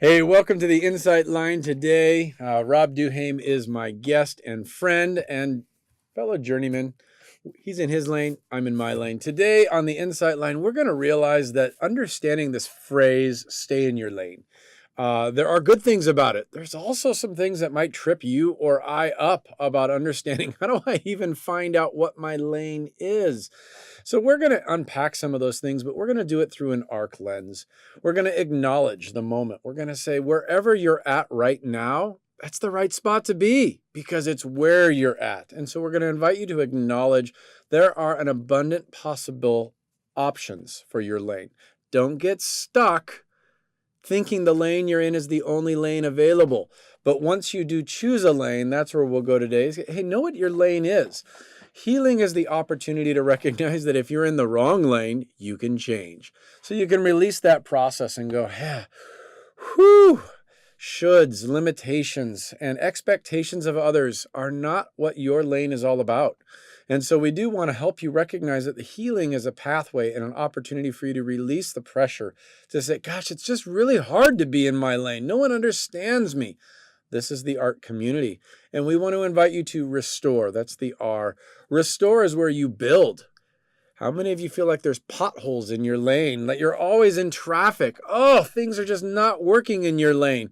Hey, welcome to the Insight Line today. Rob DuHaime is my guest and friend and fellow journeyman. He's in his lane, I'm in my lane. Today on the Insight Line, we're going to realize that understanding this phrase, stay in your lane, there are good things about it. There's also some things that might trip you or I up about understanding how do I even find out what my lane is. So we're going to unpack some of those things, but we're going to do it through an AHRK lens. We're going to acknowledge the moment. We're going to say wherever you're at right now, that's the right spot to be because it's where you're at. And so we're going to invite you to acknowledge there are an abundant possible options for your lane. Don't get stuck thinking the lane you're in is the only lane available. But once you do choose a lane, that's where we'll go today. Hey, know what your lane is. Healing is the opportunity to recognize that if you're in the wrong lane, you can change. So you can release that process and go, yeah, whew. Shoulds, limitations, and expectations of others are not what your lane is all about. And so we do want to help you recognize that the healing is a pathway and an opportunity for you to release the pressure to say, gosh, it's just really hard to be in my lane. No one understands me. This is the AHRK community. And we want to invite you to restore. That's the R. Restore is where you build. How many of you feel like there's potholes in your lane, that you're always in traffic? Oh, things are just not working in your lane.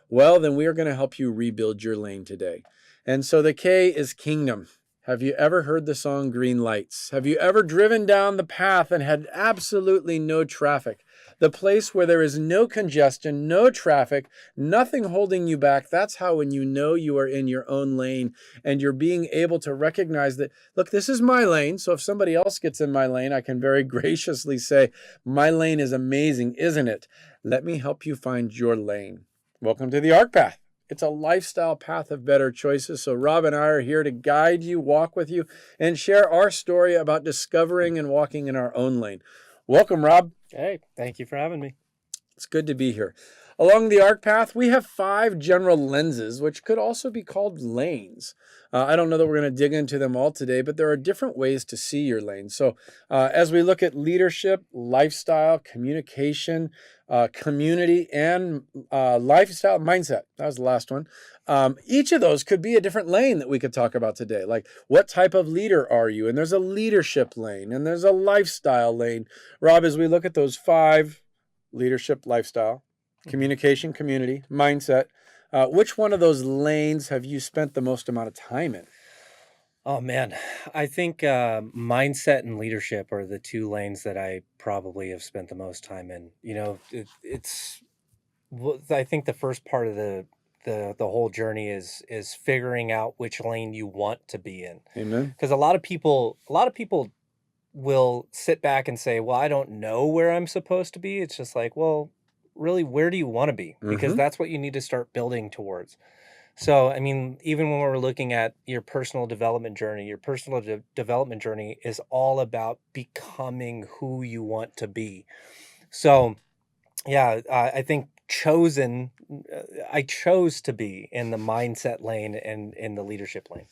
Well, then we are going to help you rebuild your lane today. And so the K is kingdom. Have you ever heard the song Green Lights? Have you ever driven down the path and had absolutely no traffic? The place where there is no congestion, no traffic, nothing holding you back. That's how when you know you are in your own lane and you're being able to recognize that, look, this is my lane. So if somebody else gets in my lane, I can very graciously say, my lane is amazing, isn't it? Let me help you find your lane. Welcome to the AHRK Path. It's a lifestyle path of better choices. So Rob and I are here to guide you, walk with you, and share our story about discovering and walking in our own lane. Welcome, Rob. Hey, thank you for having me. It's good to be here. Along the AHRK path, we have 5 general lenses, which could also be called lanes. I don't know that we're going to dig into them all today, but there are different ways to see your lane. So as we look at leadership, lifestyle, communication, community, and lifestyle, mindset, that was the last one. Each of those could be a different lane that we could talk about today. Like, what type of leader are you? And there's a leadership lane, and there's a lifestyle lane. Rob, as we look at those 5, leadership, lifestyle, communication, community, mindset. Which one of those lanes have you spent the most amount of time in? Oh man, I think mindset and leadership are the 2 lanes that I probably have spent the most time in. I think the first part of the whole journey is figuring out which lane you want to be in. Amen. Because a lot of people will sit back and say, "Well, I don't know where I'm supposed to be." It's just like, well, really, where do you want to be? Because that's what you need to start building towards. So, I mean, even when we're looking at your personal development journey, your personal development journey is all about becoming who you want to be. So, yeah, I think I chose to be in the mindset lane and in the leadership lane.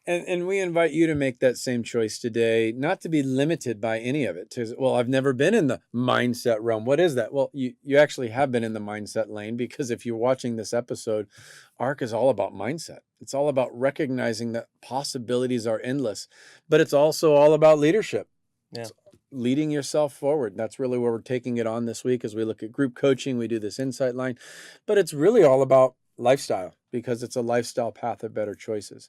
And we invite you to make that same choice today, not to be limited by any of it. Well, I've never been in the mindset realm. What is that? Well, you actually have been in the mindset lane, because if you're watching this episode, AHRK is all about mindset. It's all about recognizing that possibilities are endless, but it's also all about leadership. Yeah. It's leading yourself forward. That's really where we're taking it on this week as we look at group coaching. We do this Insight Line, but it's really all about lifestyle, because it's a lifestyle path of better choices.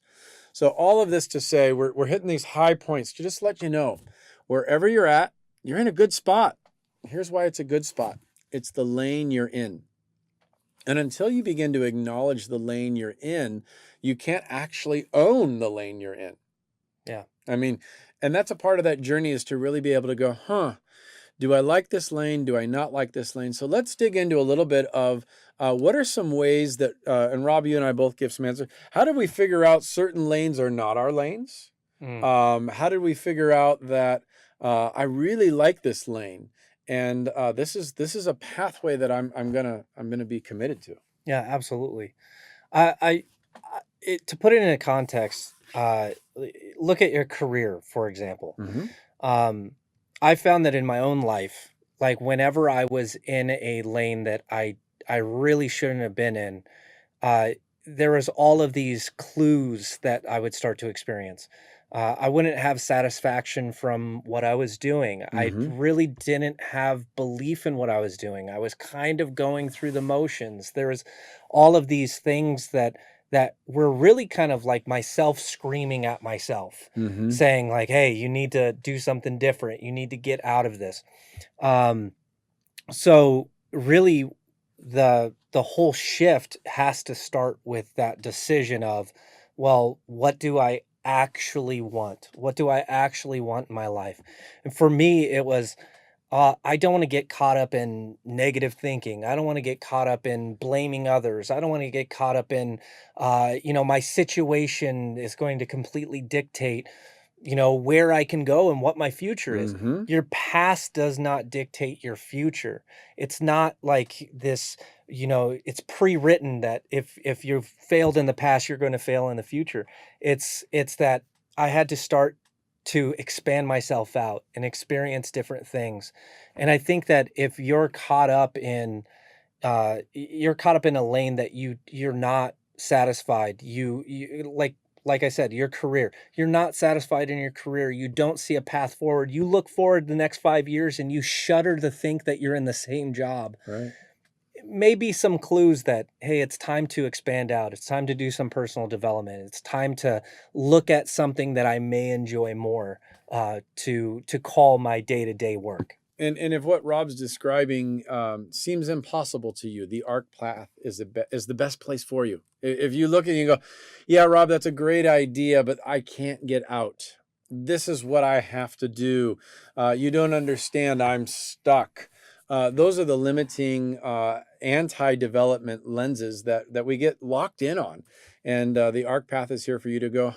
So all of this to say, we're hitting these high points to just let you know, wherever you're at, you're in a good spot. Here's why it's a good spot. It's the lane you're in. And until you begin to acknowledge the lane you're in, you can't actually own the lane you're in. Yeah. I mean, and that's a part of that journey, is to really be able to go, do I like this lane? Do I not like this lane? So let's dig into a little bit of what are some ways that, and Rob, you and I both give some answers. How did we figure out certain lanes are not our lanes? How did we figure out that I really like this lane, and this is a pathway that I'm gonna be committed to? Yeah, absolutely. I to put it in a context, look at your career, for example. I found that in my own life, like whenever I was in a lane that I I really shouldn't have been in, uh, there was all of these clues that I would start to experience. I wouldn't have satisfaction from what I was doing. I Mm-hmm. really didn't have belief in what I was doing. I was kind of going through the motions. There was all of these things that were really kind of like myself screaming at myself, Mm-hmm. saying like, "Hey, you need to do something different. You need to get out of this." Um, so really the whole shift has to start with that decision of, well, what do I actually want? What do I actually want in my life? And for me, it was I don't want to get caught up in negative thinking. I don't want to get caught up in blaming others. I don't want to get caught up in, my situation is going to completely dictate, where I can go and what my future is. Mm-hmm. Your past does not dictate your future. It's not like this, it's pre-written that if you've failed in the past, you're going to fail in the future. It's that I had to start to expand myself out and experience different things. And I think that if you're caught up in a lane that you're not satisfied. You like I said, your career. You're not satisfied in your career. You don't see a path forward. You look forward the next 5 years and you shudder to think that you're in the same job. Right. Maybe some clues that, hey, it's time to expand out. It's time to do some personal development. It's time to look at something that I may enjoy more, to call my day-to-day work. And if what Rob's describing seems impossible to you, the ARC path is the best place for you. If you look at it and you go, yeah, Rob, that's a great idea, but I can't get out. This is what I have to do. You don't understand. I'm stuck. Those are the limiting anti-development lenses that we get locked in on. And the ARC path is here for you to go,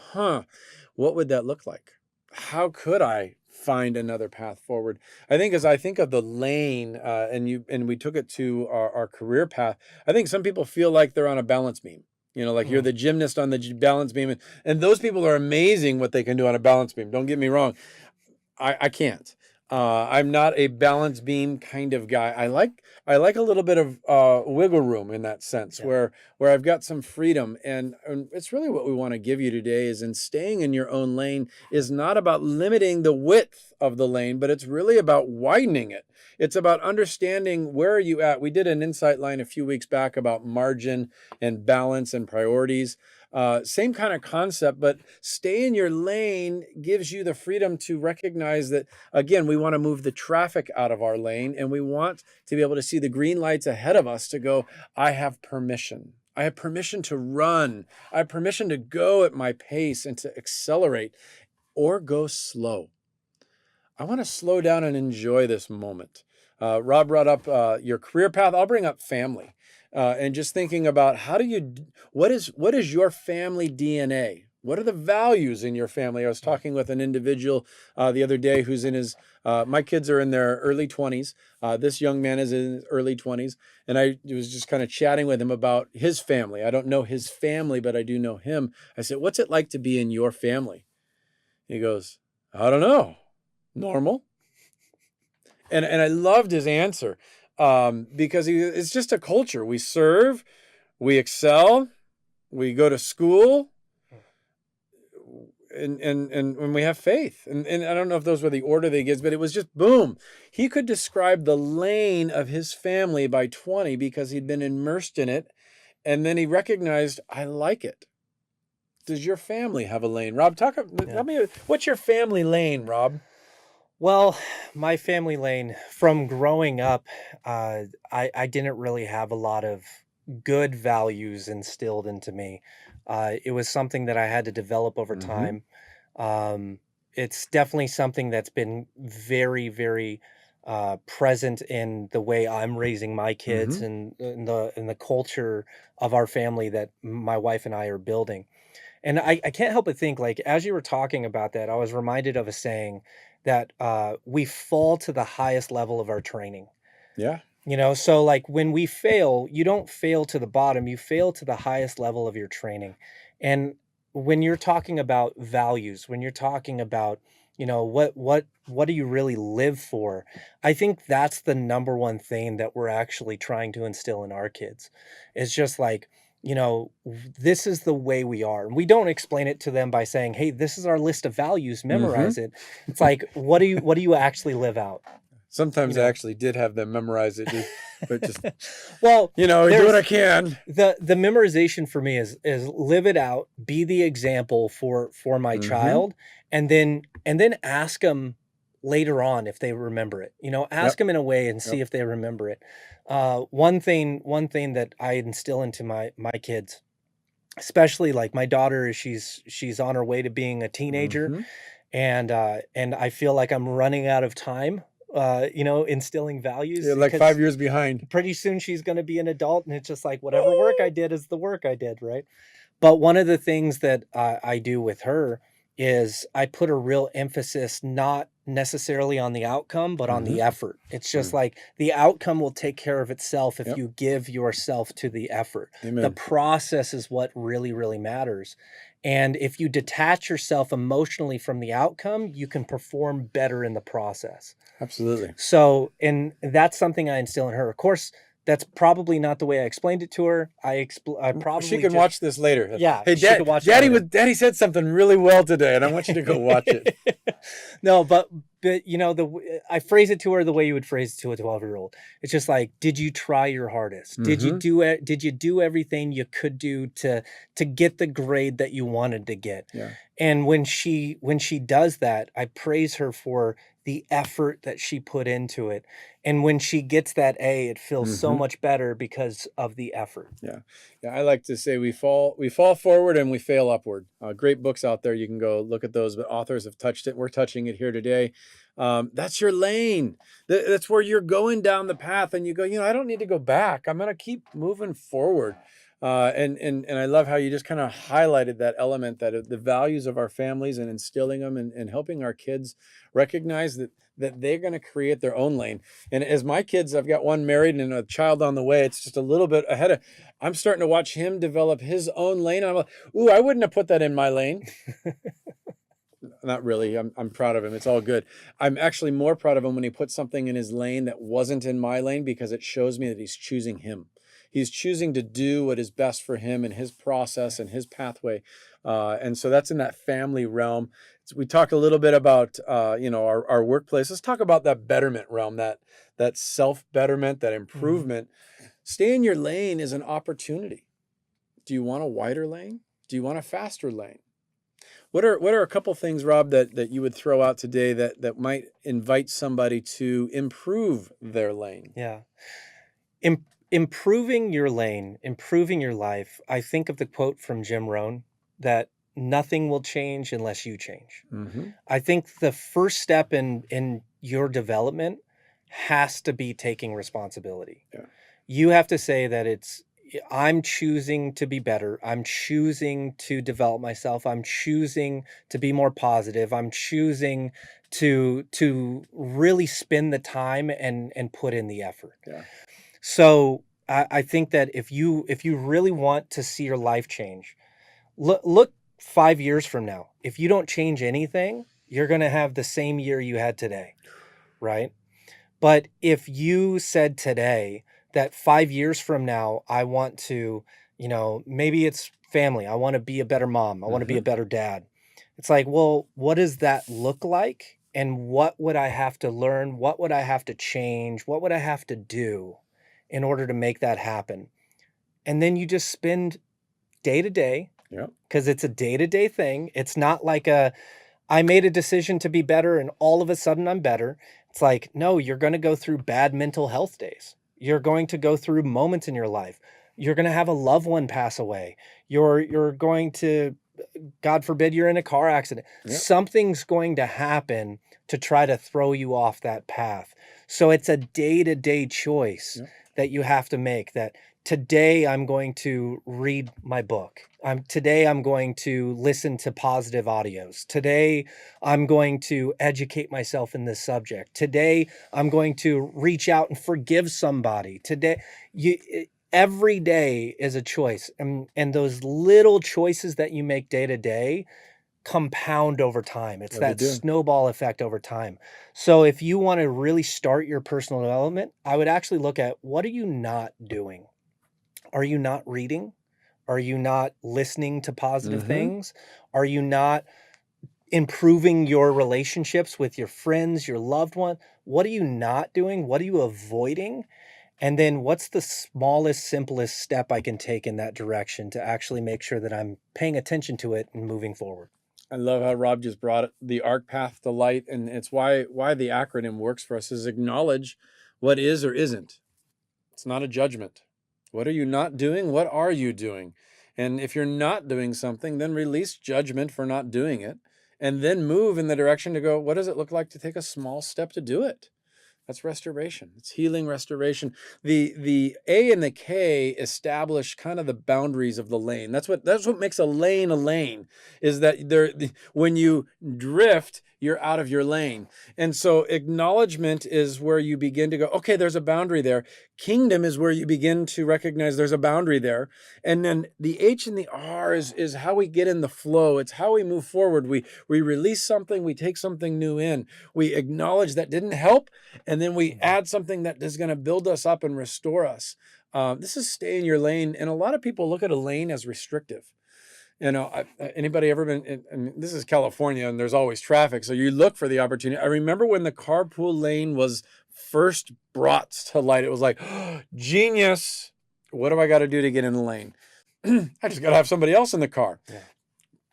what would that look like? How could I find another path forward? I think as I think of the lane, and we took it to our career path, I think some people feel like they're on a balance beam. Like you're Mm, the gymnast on the balance beam, and those people are amazing what they can do on a balance beam. Don't get me wrong. I can't. I'm not a balance beam kind of guy. I like a little bit of wiggle room in that sense, yeah. where I've got some freedom, and it's really what we want to give you today is in staying in your own lane is not about limiting the width of the lane, but it's really about widening it. It's about understanding where are you at. We did an insight line a few weeks back about margin and balance and priorities. Same kind of concept, but stay in your lane gives you the freedom to recognize that, again, we want to move the traffic out of our lane and we want to be able to see the green lights ahead of us to go, I have permission. I have permission to run. I have permission to go at my pace and to accelerate or go slow. I want to slow down and enjoy this moment. Rob brought up your career path. I'll bring up family, and just thinking about what is your family DNA? What are the values in your family? I was talking with an individual the other day who's in his. My kids are in their early 20s. This young man is in his early 20s, and I was just kind of chatting with him about his family. I don't know his family, but I do know him. I said, "What's it like to be in your family?" He goes, "I don't know. Normal." And I loved his answer because it's just a culture. We serve, we excel, we go to school, and when we have faith. And I don't know if those were the order they gives, but it was just boom. He could describe the lane of his family by 20 because he'd been immersed in it. And then he recognized, I like it. Does your family have a lane? Rob, Yeah. tell me, what's your family lane, Rob? Well, my family lane from growing up, I didn't really have a lot of good values instilled into me. It was something that I had to develop over Mm-hmm. time. Um, it's definitely something that's been very, very present in the way I'm raising my kids Mm-hmm. and in the culture of our family that my wife and I are building. And I can't help but think, like, as you were talking about that, I was reminded of a saying that we fall to the highest level of our training. Yeah. So like when we fail, you don't fail to the bottom, you fail to the highest level of your training. And when you're talking about values, when you're talking about You know, what do you really live for? I think that's the number one thing that we're actually trying to instill in our kids. It's just like, you know, this is the way we are. And we don't explain it to them by saying, "Hey, this is our list of values, Mm-hmm. memorize it." It's like, what do you actually live out? You Sometimes I know. actually did have them memorize it, but just, Well, you know, I do what I there's can. the memorization for me is live it out, be the example for my Mm-hmm. child, and then ask them later on if they remember it. You know, ask Yep. them in a way and see Yep. if they remember it. One thing that I instill into my kids, especially like my daughter, is she's on her way to being a teenager, Mm-hmm. and I feel like I'm running out of time. You know, instilling values You're like because 5 years behind. pretty soon she's going to be an adult, and it's just like whatever work I did is the work I did, right? But one of the things that I do with her is I put a real emphasis not necessarily on the outcome, but on Mm-hmm. the effort. It's just Mm. like the outcome will take care of itself if Yep. you give yourself to the effort. The Amen. process is what really, really matters. And if you detach yourself emotionally from the outcome, you can perform better in the process. Absolutely. So, and that's something I instill in her. Of course, that's probably not the way I explained it to her. I She probably can just, watch this later. yeah, Hey, she could watch it later. Daddy said something really well today, and I want you to go watch it. No, but you know, I phrase it to her the way you would phrase it to a 12-year-old. It's just like, did you try your hardest? Did you Mm-hmm. do it? Did you do everything you could do to get the grade that you wanted to get? Yeah. And when she does that, I praise her for the effort that she put into it. And when she gets that A, it feels so Mm-hmm. much better because of the effort. Yeah. Yeah. I like to say we fall forward and we fail upward. Great books out there. You can go look at those, but authors have touched it. We're touching it here today. That's your lane. That's where you're going down the path, and you go, you know, I don't need to go back. I'm going to keep moving forward. And I love how you just kind of highlighted that element, that the values of our families and instilling them, and helping our kids recognize that they're going to create their own lane. And as my kids, I've got one married and a child on the way. It's just a little bit ahead of. I'm starting to watch him develop his own lane. And I'm like, ooh, I wouldn't have put that in my lane. Not really. I'm proud of him. It's all good. I'm actually more proud of him when he puts something in his lane that wasn't in my lane, because it shows me that he's choosing him. He's choosing to do what is best for him and his process and his pathway. And so that's in that family realm. So we talked a little bit about you know, our workplace. Let's talk about that betterment realm, that self-betterment, that Mhm. improvement. Stay in your lane is an opportunity. Do you want a wider lane? Do you want a faster lane? What are a couple things, Rob, that you would throw out today that might invite somebody to improve their lane? Yeah. Improving your lane, improving your life. I think of the quote from Jim Rohn that nothing will change unless you change. Mm-hmm. I think the first step in your development has to be taking responsibility. Yeah. You have to say that I'm choosing to be better. I'm choosing to develop myself. I'm choosing to be more positive. I'm choosing to really spend the time and put in the effort. Yeah. So I think that if you really want to see your life change, look 5 years from now. If you don't change anything, you're going to have the same year you had today, right? But if you said today that 5 years from now, I want to, you know, maybe it's family. I want to be a better mom. I want to be Mm-hmm. a better dad. It's like, well, what does that look like? And what would I have to learn? What would I have to change? What would I have to do in order to make that happen? And then you just spend day to day, Yeah. because it's a day to day thing. It's not like I made a decision to be better and all of a sudden I'm better. It's like, no, you're going to go through bad mental health days. You're going to go through moments in your life. You're going to have a loved one pass away. You're going to, God forbid, you're in a car accident. Yeah. Something's going to happen to try to throw you off that path. So it's a day-to-day choice Yeah. that you have to make, that today I'm going to read my book. Today I'm going to listen to positive audios. Today I'm going to educate myself in this subject. Today I'm going to reach out and forgive somebody. Every day is a choice. And those little choices that you make day to day compound over time. It's Yeah, they that do. snowball effect over time. So if you want to really start your personal development, I would actually look at, what are you not doing? Are you not reading? Are you not listening to positive Mm-hmm. things? Are you not improving your relationships with your friends, your loved one? What are you not doing? What are you avoiding? And then what's the smallest, simplest step I can take in that direction to actually make sure that I'm paying attention to it and moving forward? I love how Rob just brought it, the ARC path to light, and it's why the acronym works for us is acknowledge what is or isn't. It's not a judgment. What are you not doing? What are you doing? And if you're not doing something, then release judgment for not doing it, and then move in the direction to go, what does it look like to take a small step to do it? That's restoration. It's healing restoration. The A and the K establish kind of the boundaries of the lane. That's what makes a lane, is that when you drift, you're out of your lane. And so acknowledgement is where you begin to go, okay, there's a boundary there. Kingdom is where you begin to recognize there's a boundary there. And then the H and the R is how we get in the flow. It's how we move forward. We release something, we take something new in. We acknowledge that didn't help, and then we add something that is going to build us up and restore us. This is stay in your lane. And a lot of people look at a lane as restrictive. Anybody ever been, and this is California and there's always traffic, so you look for the opportunity. I remember when the carpool lane was first brought to light, it was like, oh, genius. What do I got to do to get in the lane? I just got to have somebody else in the car. Yeah.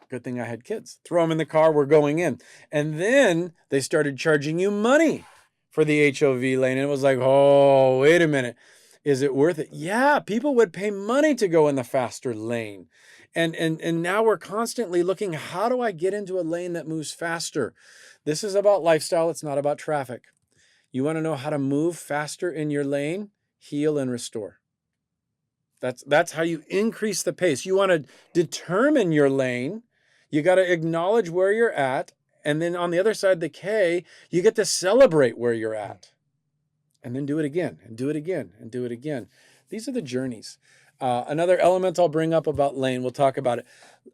Good thing I had kids. Throw them in the car, we're going in. And then they started charging you money for the HOV lane. And it was like, oh, wait a minute. Is it worth it? Yeah, people would pay money to go in the faster lane. And now we're constantly looking, how do I get into a lane that moves faster? This is about lifestyle. It's not about traffic. You want to know how to move faster in your lane? Heal and restore. That's how you increase the pace. You want to determine your lane. You got to acknowledge where you're at. And then on the other side, the K, you get to celebrate where you're at. And then do it again, and do it again, and do it again. These are the journeys. Another element I'll bring up about lane, we'll talk about it.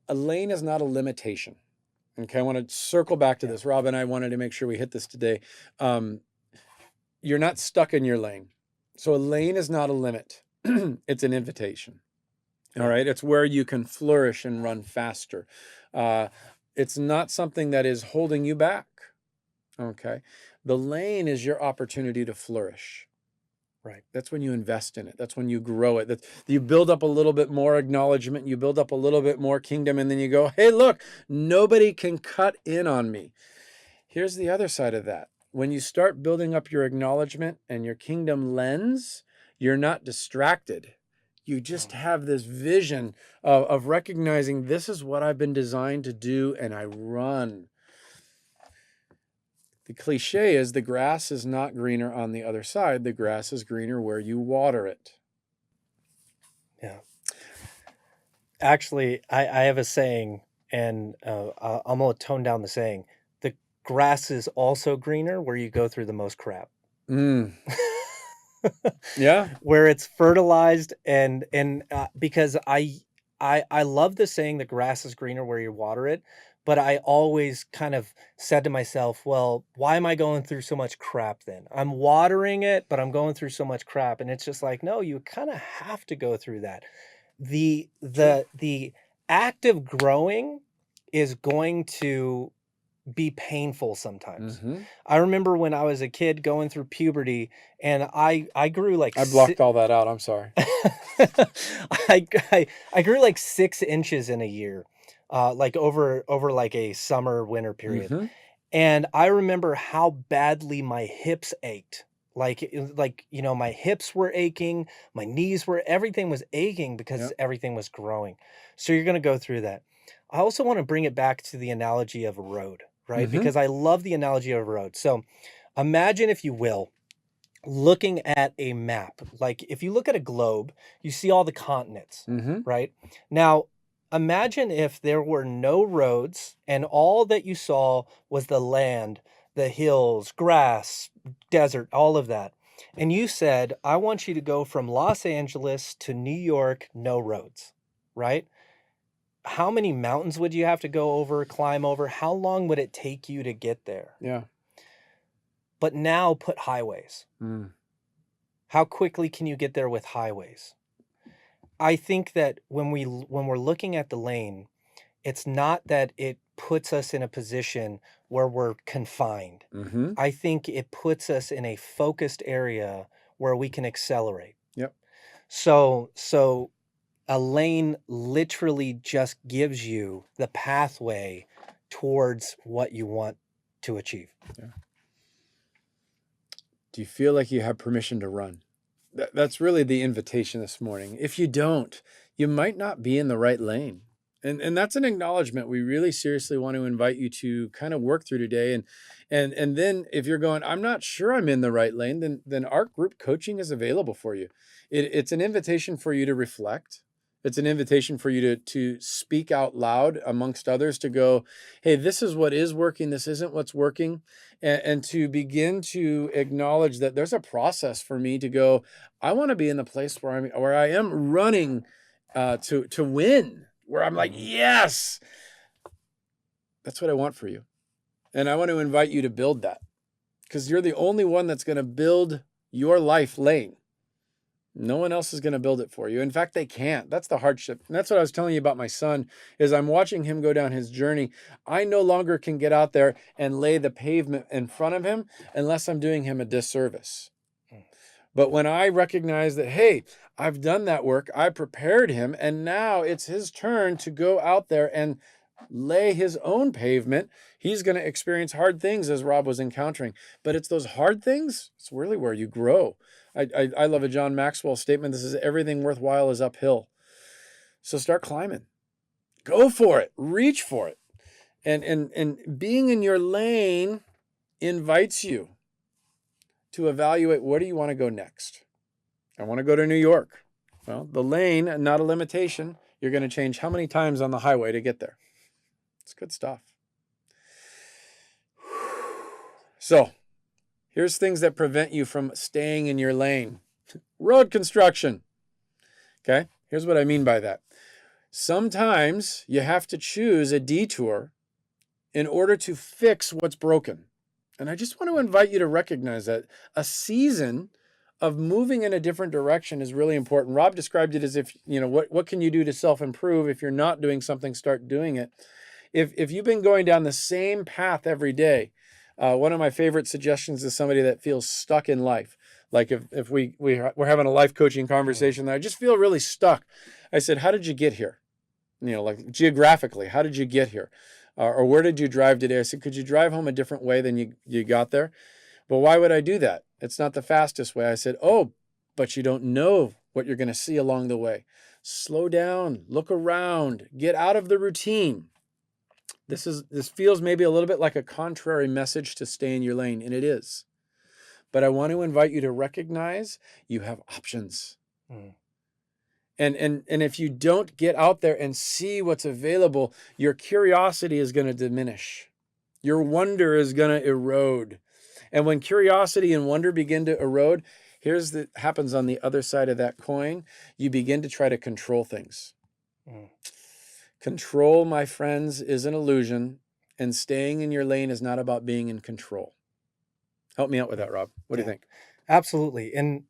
A lane is not a limitation. Okay, I want to circle back to this. Rob and I wanted to make sure we hit this today. You're not stuck in your lane. So a lane is not a limit. It's an invitation. All right. It's where you can flourish and run faster. It's not something that is holding you back. Okay. The lane is your opportunity to flourish. Right. That's when you invest in it. That's when you grow it. You build up a little bit more acknowledgement. You build up a little bit more kingdom. And then you go, hey, look, nobody can cut in on me. Here's the other side of that. When you start building up your acknowledgement and your kingdom lens, you're not distracted. You just have this vision of recognizing this is what I've been designed to do, and I run. The cliche is the grass is not greener on the other side. The grass is greener where you water it. Yeah. Actually, I have a saying, and I'm going to tone down the saying. The grass is also greener where you go through the most crap. Yeah. Where it's fertilized and because I love the saying the grass is greener where you water it, but I always kind of said to myself, well, why am I going through so much crap then? I'm watering it, but I'm going through so much crap. And it's just like, no, you kind of have to go through that. The act of growing is going to be painful sometimes. Mm-hmm. I remember when I was a kid going through puberty, and I grew like I blocked all that out. I'm sorry. I grew like 6 inches in a year, like over like a summer winter period. Mm-hmm. And I remember how badly my hips ached. Like my hips were aching, my knees were, everything was aching because everything was growing. So you're going to go through that. I also want to bring it back to the analogy of a road, right? Mm-hmm. Because I love the analogy of a road. So imagine, if you will, looking at a map. Like if you look at a globe, you see all the continents, Mm-hmm. right? Now, imagine if there were no roads and all that you saw was the land, the hills, grass, desert, all of that. And you said, I want you to go from Los Angeles to New York, no roads, right? how many mountains would you have to go over, climb over? How long would it take you to get there? Yeah. But now put highways. Mm. How quickly can you get there with highways? I think that when we're looking at the lane, it's not that it puts us in a position where we're confined. Mm-hmm. I think it puts us in a focused area where we can accelerate. Yep. So a lane literally just gives you the pathway towards what you want to achieve. Yeah. Do you feel like you have permission to run? That's really the invitation this morning. If you don't, you might not be in the right lane. And that's an acknowledgement we really seriously want to invite you to kind of work through today. And then if you're going, I'm not sure I'm in the right lane, then our group coaching is available for you. It's an invitation for you to reflect. It's an invitation for you to speak out loud amongst others, to go, hey, this is what is working, this isn't what's working. And to begin to acknowledge that there's a process for me to go, I want to be in the place where I am running to win, where I'm like, yes, that's what I want for you. And I want to invite you to build that, because you're the only one that's going to build your life lane. No one else is going to build it for you. In fact, they can't. That's the hardship. And that's what I was telling you about my son, is I'm watching him go down his journey. I no longer can get out there and lay the pavement in front of him unless I'm doing him a disservice. But when I recognize that, hey, I've done that work, I prepared him, and now it's his turn to go out there and lay his own pavement, he's going to experience hard things, as Rob was encountering. But it's those hard things, it's really where you grow. I love a John Maxwell statement. This is, everything worthwhile is uphill. So start climbing. Go for it. Reach for it. And being in your lane invites you to evaluate, where do you want to go next? I want to go to New York. Well, the lane, not a limitation. You're going to change how many times on the highway to get there. It's good stuff. So here's things that prevent you from staying in your lane. Road construction. Okay, here's what I mean by that. Sometimes you have to choose a detour in order to fix what's broken. And I just want to invite you to recognize that a season of moving in a different direction is really important. Rob described it as, if, what can you do to self-improve? If you're not doing something, start doing it. If you've been going down the same path every day, one of my favorite suggestions is somebody that feels stuck in life. Like if we're having a life coaching conversation that I just feel really stuck. I said, how did you get here? Like geographically, how did you get here? Or where did you drive today? I said, could you drive home a different way than you got there? But why would I do that? It's not the fastest way. I said, oh, but you don't know what you're going to see along the way. Slow down, look around, get out of the routine. This feels maybe a little bit like a contrary message to stay in your lane, and it is. But I want to invite you to recognize you have options. Mm. And if you don't get out there and see what's available, your curiosity is going to diminish. Your wonder is going to erode. And when curiosity and wonder begin to erode, here's what happens on the other side of that coin. You begin to try to control things. Mm. Control, my friends, is an illusion, and staying in your lane is not about being in control. Help me out with that, Rob. What do you think? Absolutely. And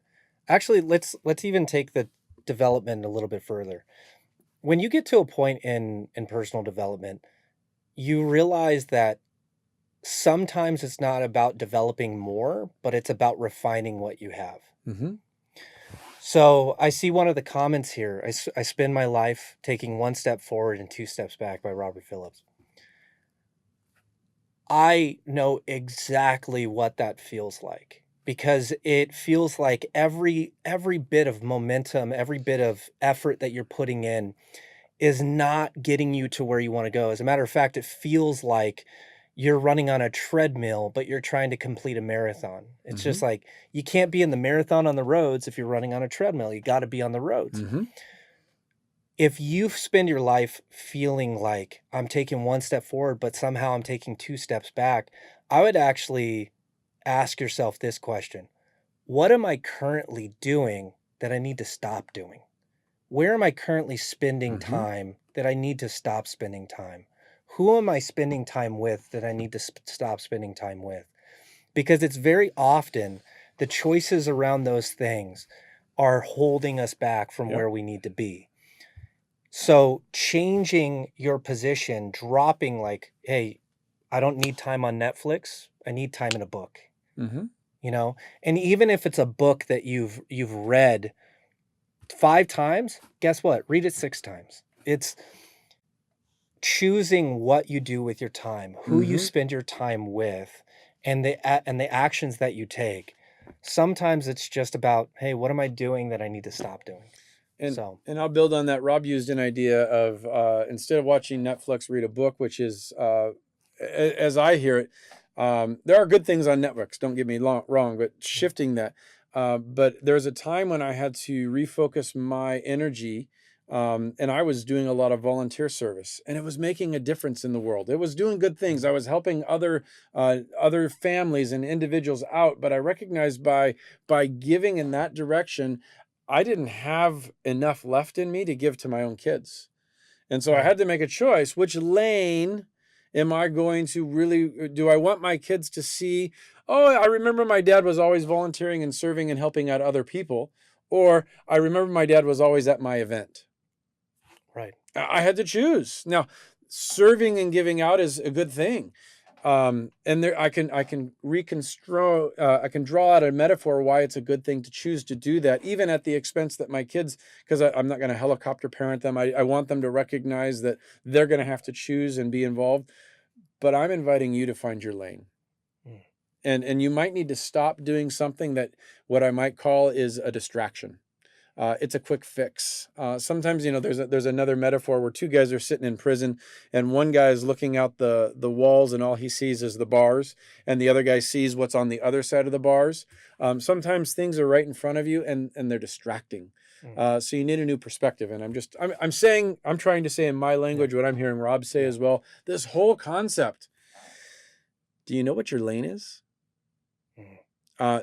actually, let's even take the development a little bit further. When you get to a point in personal development, you realize that sometimes it's not about developing more, but it's about refining what you have. Mm-hmm. So I see one of the comments here. I spend my life taking one step forward and two steps back, by Robert Phillips. I know exactly what that feels like, because it feels like every bit of momentum, every bit of effort that you're putting in is not getting you to where you want to go. As a matter of fact, it feels like you're running on a treadmill, but you're trying to complete a marathon. It's just like, you can't be in the marathon on the roads if you're running on a treadmill. You got to be on the roads. Mm-hmm. If you spend your life feeling like, I'm taking one step forward, but somehow I'm taking two steps back, I would actually ask yourself this question. What am I currently doing that I need to stop doing? Where am I currently spending time that I need to stop spending time? Who am I spending time with that I need to stop spending time with? Because it's very often the choices around those things are holding us back from Yep. where we need to be. So changing your position, dropping like, hey, I don't need time on Netflix. I need time in a book, Mm-hmm. you know? And even if it's a book that you've read 5 times, guess what? Read it 6 times. It's choosing what you do with your time, who you Mm-hmm. spend your time with, and the actions that you take. Sometimes it's just about, hey, what am I doing that I need to stop doing? And So, and I'll build on that. Rob used an idea of instead of watching Netflix, read a book, which is as I hear it, there are good things on Netflix. Don't get me wrong, but shifting that. But there's a time when I had to refocus my energy, and I was doing a lot of volunteer service, and it was making a difference in the world. It was doing good things. I was helping other families and individuals out. But I recognized by giving in that direction, I didn't have enough left in me to give to my own kids. And so I had to make a choice. Which lane am I going to really, do I want my kids to see, oh, I remember my dad was always volunteering and serving and helping out other people, or I remember my dad was always at my event. right. I had to choose. Now, serving and giving out is a good thing. And there I can reconstruct, I can draw out a metaphor why it's a good thing to choose to do that, even at the expense that my kids, because I'm not going to helicopter parent them. I want them to recognize that they're going to have to choose and be involved. But I'm inviting you to find your lane. Mm. And you might need to stop doing something that what I might call is a distraction. It's a quick fix. Sometimes, there's another metaphor where two guys are sitting in prison, and one guy is looking out the walls, and all he sees is the bars, and the other guy sees what's on the other side of the bars. Sometimes things are right in front of you, and they're distracting. So you need a new perspective. And I'm trying to say in my language what I'm hearing Rob say as well. This whole concept. Do you know what your lane is?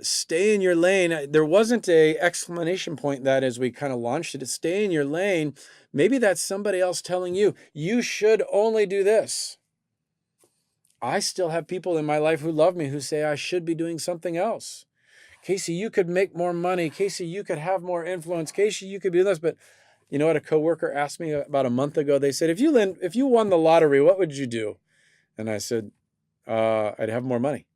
Stay in your lane. There wasn't a exclamation point that as we kind of launched it. It's stay in your lane. Maybe that's somebody else telling you, you should only do this. I still have people in my life who love me who say I should be doing something else. Casey, you could make more money. Casey, you could have more influence. Casey, you could do this. But you know what? A coworker asked me about a month ago. They said, if you won the lottery, what would you do? And I said, I'd have more money.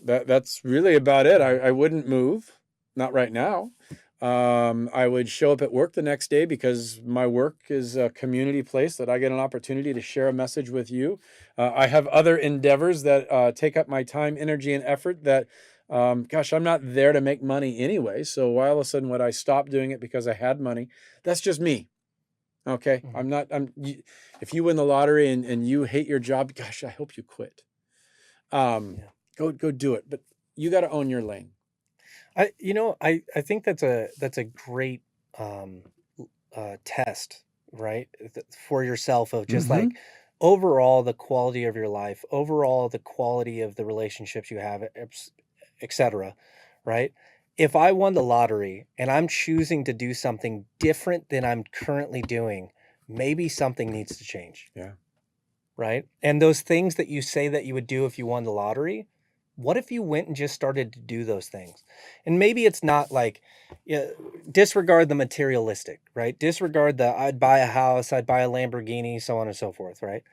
That's really about it. I wouldn't move, not right now. I would show up at work the next day because my work is a community place that I get an opportunity to share a message with you. I have other endeavors that take up my time, energy, and effort that, I'm not there to make money anyway. So why all of a sudden would I stop doing it because I had money? That's just me. Okay. If you win the lottery and you hate your job, gosh, I hope you quit. Go do it. But you got to own your lane. I think that's a great test, right? For yourself of just like overall the quality of your life, overall the quality of the relationships you have, etc. Right? If I won the lottery and I'm choosing to do something different than I'm currently doing, maybe something needs to change. Yeah. Right? And those things that you say that you would do if you won the lottery, what if you went and just started to do those things? And maybe it's not like, disregard the materialistic, right? Disregard the I'd buy a house, I'd buy a Lamborghini, so on and so forth, right?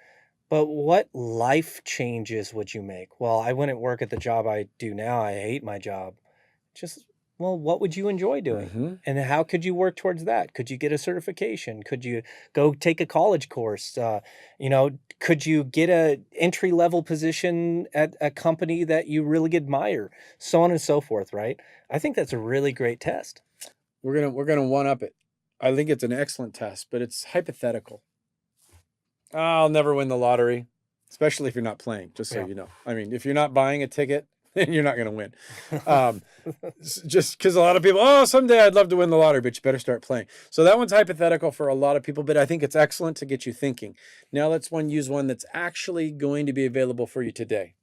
But what life changes would you make? Well, I wouldn't work at the job I do now. I hate my job. Just, well, what would you enjoy doing? And how could you work towards that? Could you get a certification? Could you go take a college course? Could you get a entry level position at a company that you really admire? So on and so forth, right? I think that's a really great test. We're gonna one up it. I think it's an excellent test, but it's hypothetical. I'll never win the lottery, especially if you're not playing. Just so you know. I mean, if you're not buying a ticket, you're not gonna win. Just because a lot of people, someday I'd love to win the lottery, but you better start playing. So that one's hypothetical for a lot of people, but I think it's excellent to get you thinking. Now let's use one that's actually going to be available for you today.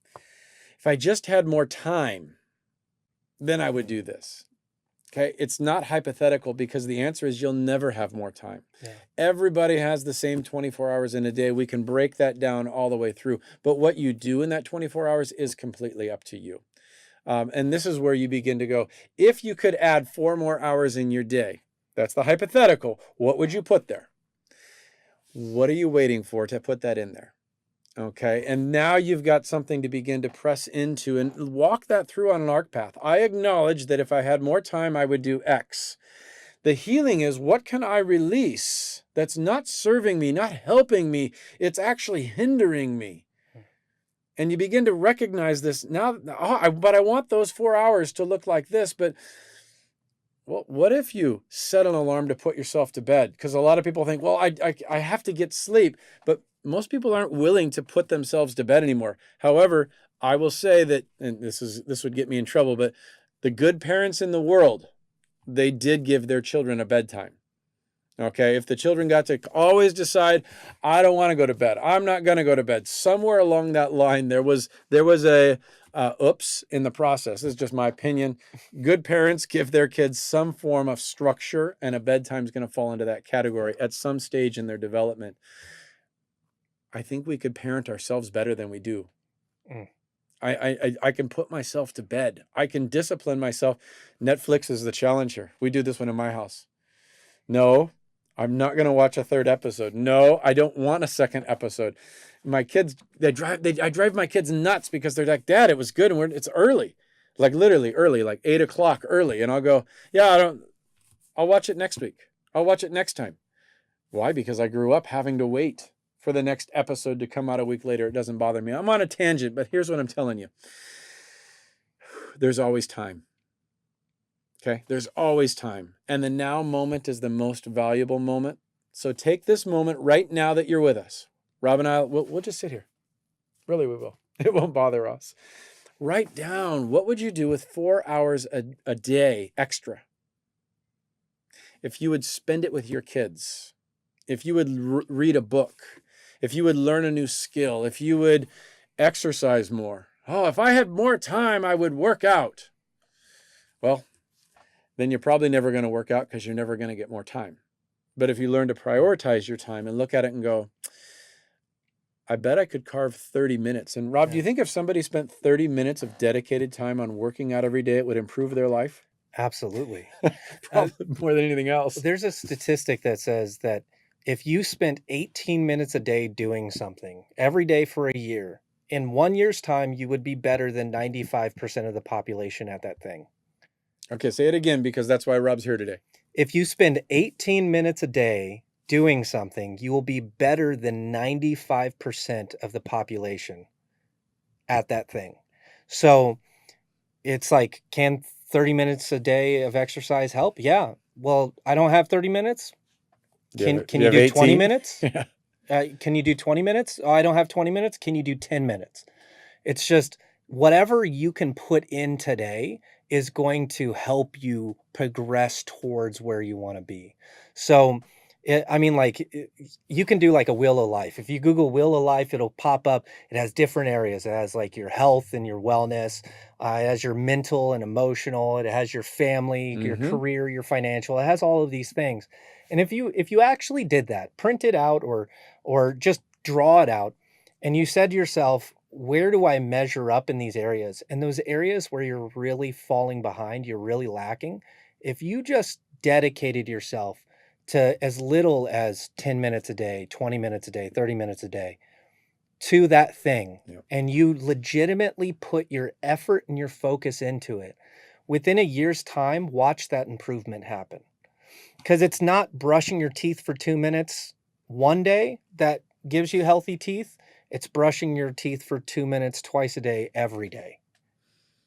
If I just had more time, then I would do this. Okay, it's not hypothetical because the answer is you'll never have more time. Yeah. Everybody has the same 24 hours in a day. We can break that down all the way through. But what you do in that 24 hours is completely up to you. And this is where you begin to go, if you could add 4 more hours in your day, that's the hypothetical, what would you put there? What are you waiting for to put that in there? Okay, and now you've got something to begin to press into and walk that through on an AHRK path. I acknowledge that if I had more time, I would do X. The healing is, what can I release that's not serving me, not helping me, it's actually hindering me. And you begin to recognize this now, but I want those 4 hours to look like this, but well, what if you set an alarm to put yourself to bed? Because a lot of people think, well, I have to get sleep, but most people aren't willing to put themselves to bed anymore. However, I will say that, and this would get me in trouble, but the good parents in the world, they did give their children a bedtime. Okay, if the children got to always decide, I don't want to go to bed, I'm not going to go to bed, somewhere along that line, there was a oops in the process. This is just my opinion. Good parents give their kids some form of structure, and a bedtime is going to fall into that category at some stage in their development. I think we could parent ourselves better than we do. Mm. I can put myself to bed. I can discipline myself. Netflix is the challenger. We do this one in my house. No, I'm not going to watch a 3rd episode. No, I don't want a 2nd episode. My kids, I drive my kids nuts because they're like, Dad, it was good. And it's early, like literally early, like 8 o'clock early. And I'll go, yeah, I'll watch it next week. I'll watch it next time. Why? Because I grew up having to wait for the next episode to come out a week later. It doesn't bother me. I'm on a tangent, but here's what I'm telling you. There's always time. Okay, there's always time. And the now moment is the most valuable moment. So take this moment right now that you're with us. Rob and I, we'll just sit here. Really, we will. It won't bother us. Write down, what would you do with 4 hours a day extra? If you would spend it with your kids, if you would read a book, if you would learn a new skill, if you would exercise more. Oh, if I had more time, I would work out. Well, then you're probably never going to work out because you're never going to get more time. But if you learn to prioritize your time and look at it and go, I bet I could carve 30 minutes. And Rob, do you think if somebody spent 30 minutes of dedicated time on working out every day, it would improve their life? Absolutely. Probably more than anything else. There's a statistic that says that if you spent 18 minutes a day doing something every day for a year, in 1 year's time, you would be better than 95% of the population at that thing. Okay, say it again, because that's why Rob's here today. If you spend 18 minutes a day doing something, you will be better than 95% of the population at that thing. So it's like, can 30 minutes a day of exercise help? Yeah. Well, I don't have 30 minutes. Can you do 20 minutes? Yeah. Can you do 20 minutes? Oh, I don't have 20 minutes. Can you do 10 minutes? It's just whatever you can put in today is going to help you progress towards where you want to be. So, you can do like a wheel of life. If you Google wheel of life, it'll pop up. It has different areas. It has like your health and your wellness. It has your mental and emotional. It has your family, your career, your financial. It has all of these things. And if you actually did that, print it out or just draw it out, and you said to yourself, where do I measure up in these areas? And those areas where you're really falling behind, you're really lacking, if you just dedicated yourself to as little as 10 minutes a day, 20 minutes a day, 30 minutes a day to that thing, and you legitimately put your effort and your focus into it, within a year's time, watch that improvement happen. Because it's not brushing your teeth for 2 minutes one day that gives you healthy teeth. It's brushing your teeth for 2 minutes twice a day, every day.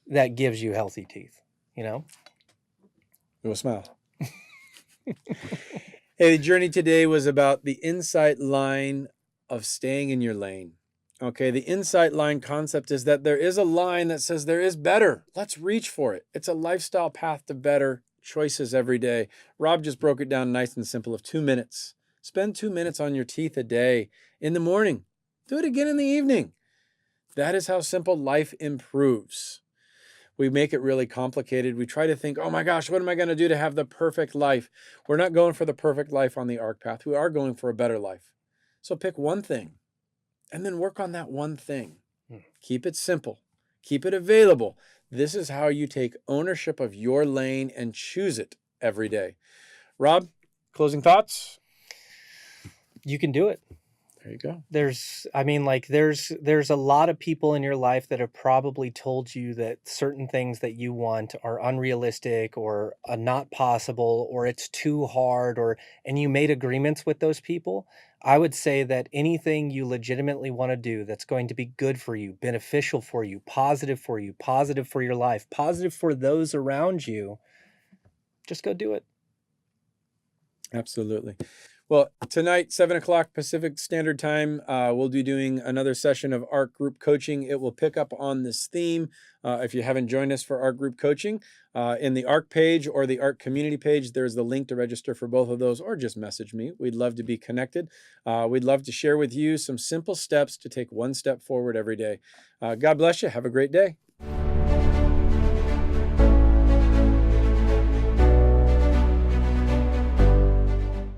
That gives you healthy teeth, you know? Do a smile. Hey, the journey today was about the insight line of staying in your lane. Okay, the insight line concept is that there is a line that says there is better. Let's reach for it. It's a lifestyle path to better choices every day. Rob just broke it down nice and simple of 2 minutes. Spend 2 minutes on your teeth a day in the morning. Do it again in the evening. That is how simple life improves. We make it really complicated. We try to think, oh my gosh, what am I going to do to have the perfect life? We're not going for the perfect life on the AHRK path. We are going for a better life. So pick one thing and then work on that one thing. Keep it simple. Keep it available. This is how you take ownership of your lane and choose it every day. Rob, closing thoughts? You can do it. There you go. There's a lot of people in your life that have probably told you that certain things that you want are unrealistic or not possible, or it's too hard, and you made agreements with those people. I would say that anything you legitimately want to do that's going to be good for you, beneficial for you, positive for your life, positive for those around you, just go do it. Absolutely. Well, tonight, 7 o'clock Pacific Standard Time, we'll be doing another session of AHRK group coaching. It will pick up on this theme. If you haven't joined us for AHRK group coaching, in the AHRK page or the AHRK community page, there's the link to register for both of those, or just message me. We'd love to be connected. We'd love to share with you some simple steps to take one step forward every day. God bless you. Have a great day.